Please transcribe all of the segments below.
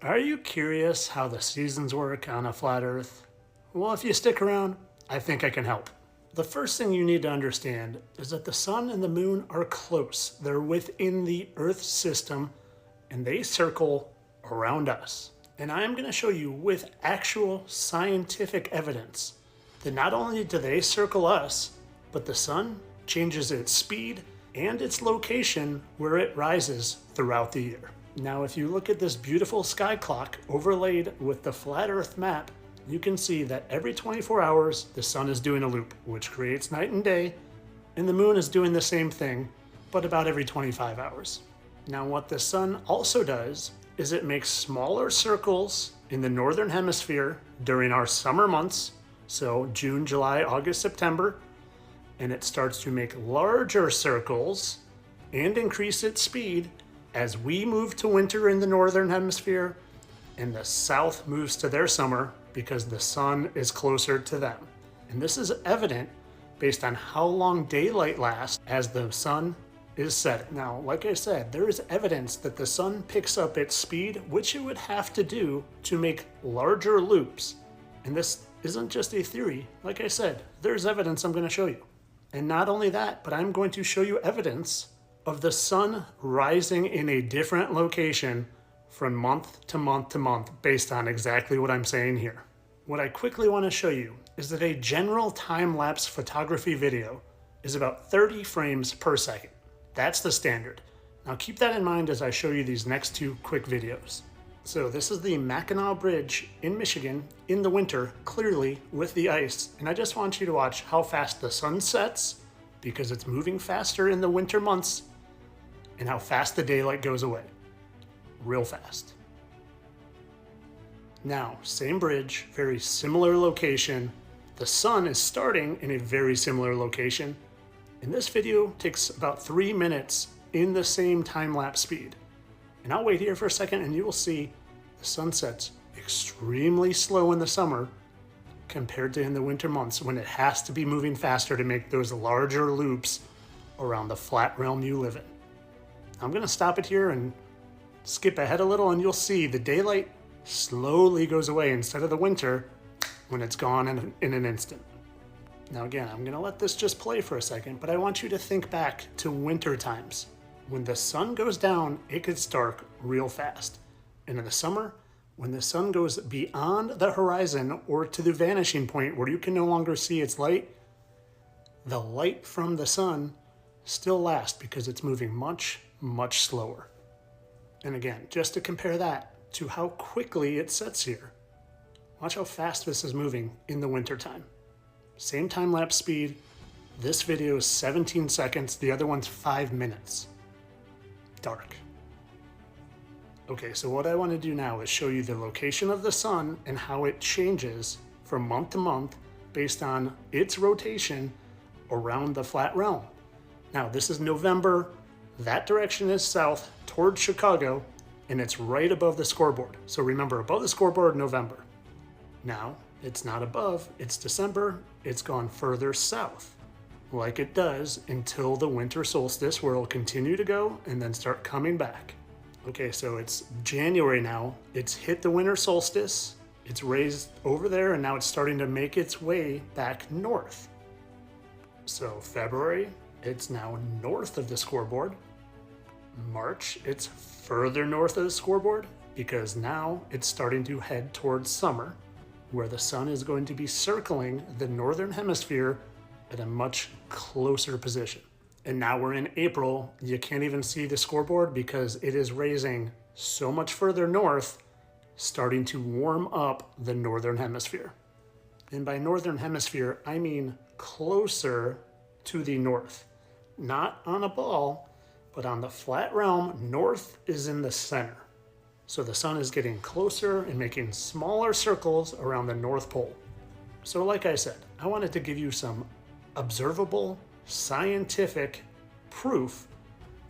Are you curious how the seasons work on a flat Earth? Well, if you stick around, I think I can help. The first thing you need to understand is that the sun and the moon are close. They're within the Earth system and they circle around us. And I am going to show you with actual scientific evidence that not only do they circle us, but the sun changes its speed and its location where it rises throughout the year. Now, if you look at this beautiful sky clock overlaid with the flat Earth map, you can see that every 24 hours, the sun is doing a loop, which creates night and day, and the moon is doing the same thing, but about every 25 hours. Now, what the sun also does is it makes smaller circles in the northern hemisphere during our summer months, so June, July, August, September, and it starts to make larger circles and increase its speed as we move to winter in the northern hemisphere and the south moves to their summer because the sun is closer to them. And this is evident based on how long daylight lasts as the sun is setting. Now, like I said, there is evidence that the sun picks up its speed, which it would have to do to make larger loops. And this isn't just a theory. Like I said, there's evidence I'm going to show you. And not only that, but I'm going to show you evidence of the sun rising in a different location from month to month to month based on exactly what I'm saying here. What I quickly want to show you is that a general time-lapse photography video is about 30 frames per second. That's the standard. Now keep that in mind as I show you these next two quick videos. So this is the Mackinac Bridge in Michigan in the winter, clearly with the ice. And I just want you to watch how fast the sun sets because it's moving faster in the winter months and how fast the daylight goes away. Real fast. Now, same bridge, very similar location. The sun is starting in a very similar location. And this video takes about 3 minutes in the same time-lapse speed. And I'll wait here for a second and you will see the sun sets extremely slow in the summer compared to in the winter months when it has to be moving faster to make those larger loops around the flat realm you live in. I'm gonna stop it here and skip ahead a little and you'll see the daylight slowly goes away instead of the winter when it's gone in an instant. Now again, I'm gonna let this just play for a second, but I want you to think back to winter times. When the sun goes down, it gets dark real fast. And in the summer, when the sun goes beyond the horizon or to the vanishing point where you can no longer see its light, the light from the sun still lasts because it's moving much, much slower. And again, just to compare that to how quickly it sets here. Watch how fast this is moving in the wintertime. Same time-lapse speed. This video is 17 seconds, the other one's 5 minutes. Dark. Okay, so what I want to do now is show you the location of the sun and how it changes from month to month based on its rotation around the flat realm. Now, this is November. That direction is south towards Chicago, and it's right above the scoreboard. So remember, above the scoreboard, November. Now, it's not above, it's December. It's gone further south, like it does until the winter solstice, where it'll continue to go and then start coming back. Okay, so it's January now. It's hit the winter solstice. It's raised over there, and now it's starting to make its way back north. So February, it's now north of the scoreboard. March, it's further north of the scoreboard because now it's starting to head towards summer, where the sun is going to be circling the northern hemisphere at a much closer position. And now we're in April. You can't even see the scoreboard because it is raising so much further north, starting to warm up the northern hemisphere. And by northern hemisphere, I mean closer to the north. Not on a ball, but on the flat realm, north is in the center. So the sun is getting closer and making smaller circles around the North Pole. So like I said, I wanted to give you some observable, scientific proof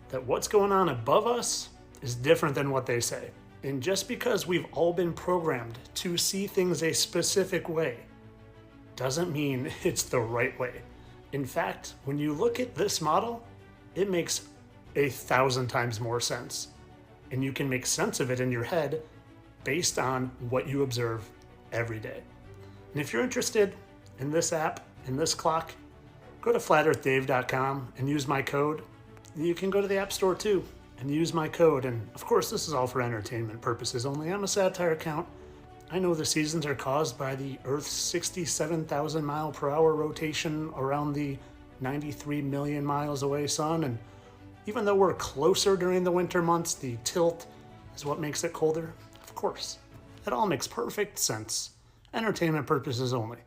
that what's going on above us is different than what they say. And just because we've all been programmed to see things a specific way doesn't mean it's the right way. In fact, when you look at this model, it makes 1,000 times more sense. And you can make sense of it in your head based on what you observe every day. And if you're interested in this app, in this clock, go to flatearthdave.com and use my code. You can go to the App Store too and use my code. And of course, this is all for entertainment purposes only. I'm a satire account. I know the seasons are caused by the Earth's 67,000 mile per hour rotation around the 93 million miles away sun. And even though we're closer during the winter months, the tilt is what makes it colder. Of course, it all makes perfect sense. Entertainment purposes only.